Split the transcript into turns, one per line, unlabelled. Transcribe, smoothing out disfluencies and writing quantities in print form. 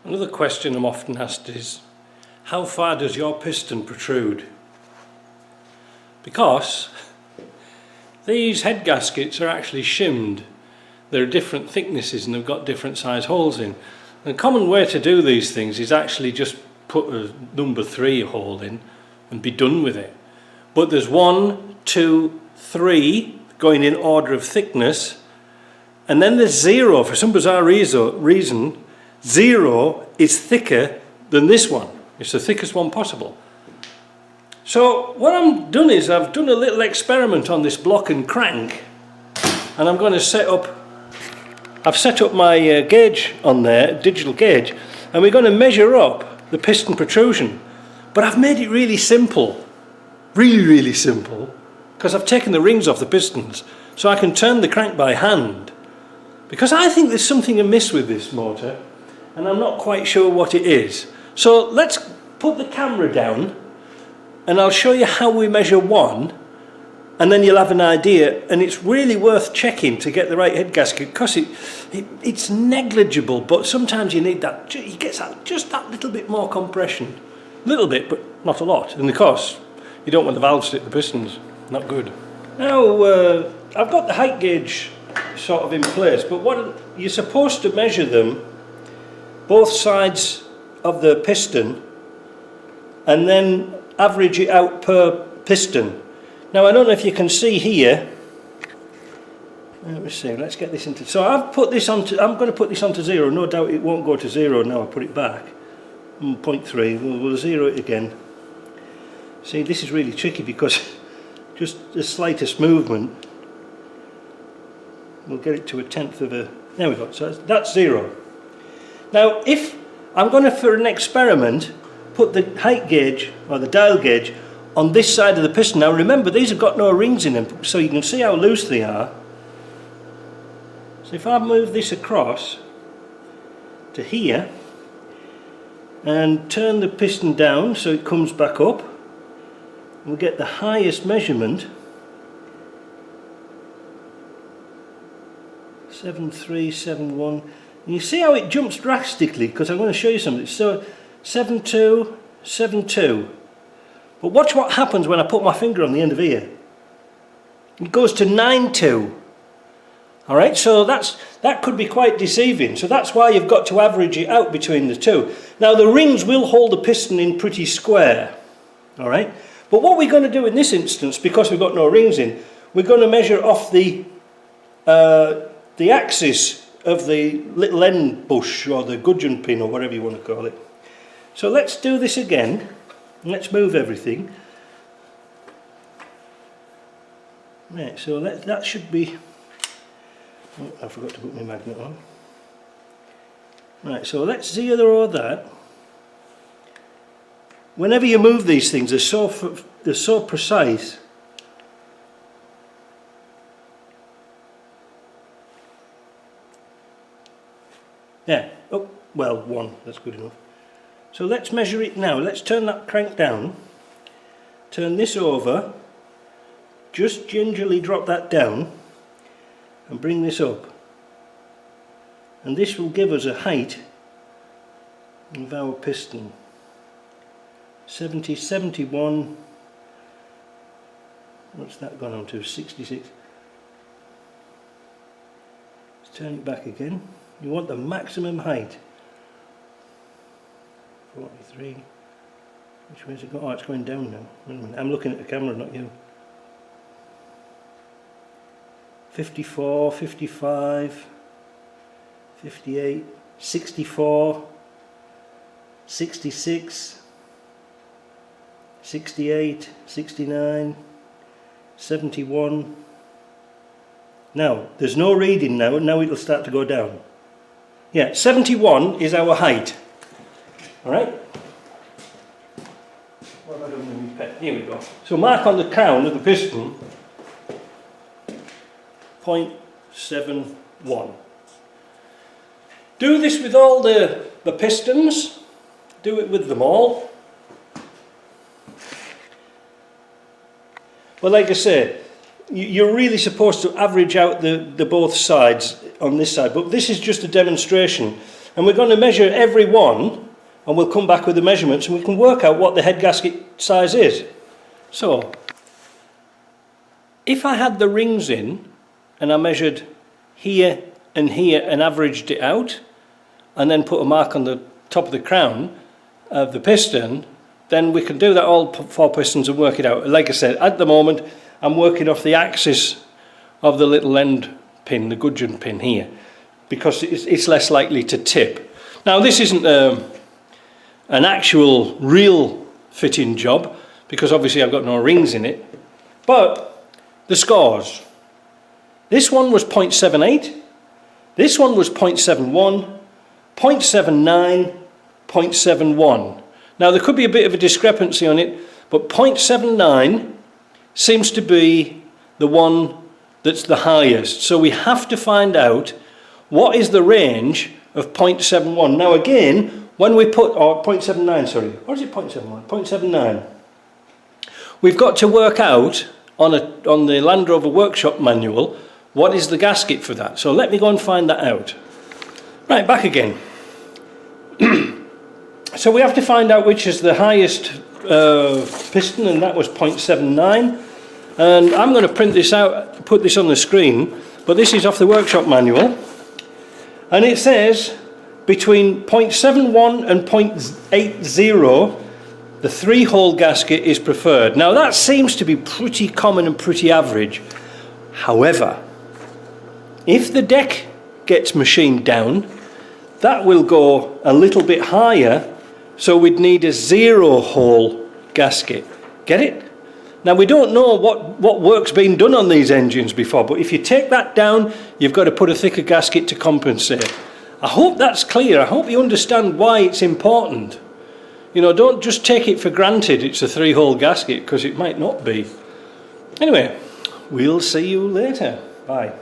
Another question I'm often asked is, how far does your piston protrude? Because these head gaskets are actually shimmed. They're different thicknesses and they've got different size holes in. The common way to do these things is actually just put a number 3 hole in and be done with it. But there's 1, 2, 3 going in order of thickness, and then there's 0. For some bizarre reason, 0 is thicker than this one. It's the thickest one possible. So what I've done is I've done a little experiment on this block and crank, and I'm going to set up my gauge on there, digital gauge, and we're going to measure up the piston protrusion. But I've made it really simple, really simple, because I've taken the rings off the pistons so I can turn the crank by hand, because I think there's something amiss with this motor and I'm not quite sure what it is. So let's put the camera down and I'll show you how we measure 1, and then you'll have an idea. And it's really worth checking to get the right head gasket, because it's negligible, but sometimes you need that. You get just that little bit more compression, a little bit, but not a lot. And of course, you don't want the valves to hit the pistons. Not good. Now I've got the height gauge sort of in place, but what you're supposed to measure them, both sides of the piston, and then average it out per piston. Now I don't know if you can see here. Let me see. Let's get this into. So I'm going to put this onto 0. No doubt it won't go to 0 now. I put it back. 0.3. We'll 0 it again. See, this is really tricky because just the slightest movement will get it to 1/10 of a. There we go. So that's 0. Now, if I'm going to, for an experiment, put the height gauge or the dial gauge on this side of the piston. Now remember, these have got no rings in them, so you can see how loose they are. So if I move this across to here and turn the piston down so it comes back up, we'll get the highest measurement, 7371. And you see how it jumps drastically, because I'm going to show you something. So 7272. But watch what happens when I put my finger on the end of here. It goes to 92. Alright, so that could be quite deceiving. So that's why you've got to average it out between the two. Now the rings will hold the piston in pretty square. Alright, but what we're going to do in this instance, because we've got no rings in, we're going to measure off the axis of the little end bush, or the gudgeon pin, or whatever you want to call it. So let's do this again. Let's move everything. Right, so that should be. Oh, I forgot to put my magnet on. Right, so let's zero that. Whenever you move these things, they're so precise. Yeah. Oh, well, 1. That's good enough. So let's measure it now. Let's turn that crank down, turn this over, just gingerly drop that down and bring this up. And this will give us a height of our piston. 70, 71, what's that gone on to? 66. Let's turn it back again. You want the maximum height. 43. Which way is it going? Oh, it's going down now. Wait a minute. I'm looking at the camera, not you. 54, 55, 58, 64, 66, 68, 69, 71. Now, there's no reading now. Now it'll start to go down. Yeah, 71 is our height. Alright? What have I done with my pen? Here we go. So mark on the crown of the piston 0.71. Do this with all the pistons. Do it with them all. But like I say, you're really supposed to average out the both sides on this side, but this is just a demonstration. And we're going to measure every one, and we'll come back with the measurements and we can work out what the head gasket size is. So, if I had the rings in and I measured here and here and averaged it out, and then put a mark on the top of the crown of the piston, then we can do that all 4 pistons and work it out. Like I said, at the moment I'm working off the axis of the little end pin, the gudgeon pin here, because it's less likely to tip. Now this isn't an actual real fitting job, because obviously I've got no rings in it, but the scores. This one was 0.78, this one was 0.71, 0.79, 0.71. Now there could be a bit of a discrepancy on it, but 0.79 seems to be the one that's the highest. So we have to find out what is the range of 0.71. Now again, when we put, or 0.79, sorry, or is it 0.71? 0.79. We've got to work out on the Land Rover workshop manual what is the gasket for that. So let me go and find that out. Right, back again. So we have to find out which is the highest piston, and that was 0.79. And I'm going to print this out, put this on the screen, but this is off the workshop manual. And it says between 0.71 and 0.80, the 3-hole gasket is preferred. Now that seems to be pretty common and pretty average. However, if the deck gets machined down, that will go a little bit higher, so we'd need a 0-hole gasket. Get it? Now we don't know what work's been done on these engines before, but if you take that down, you've got to put a thicker gasket to compensate. I hope that's clear. I hope you understand why it's important. You know, don't just take it for granted it's a 3-hole gasket, because it might not be. Anyway, we'll see you later. Bye.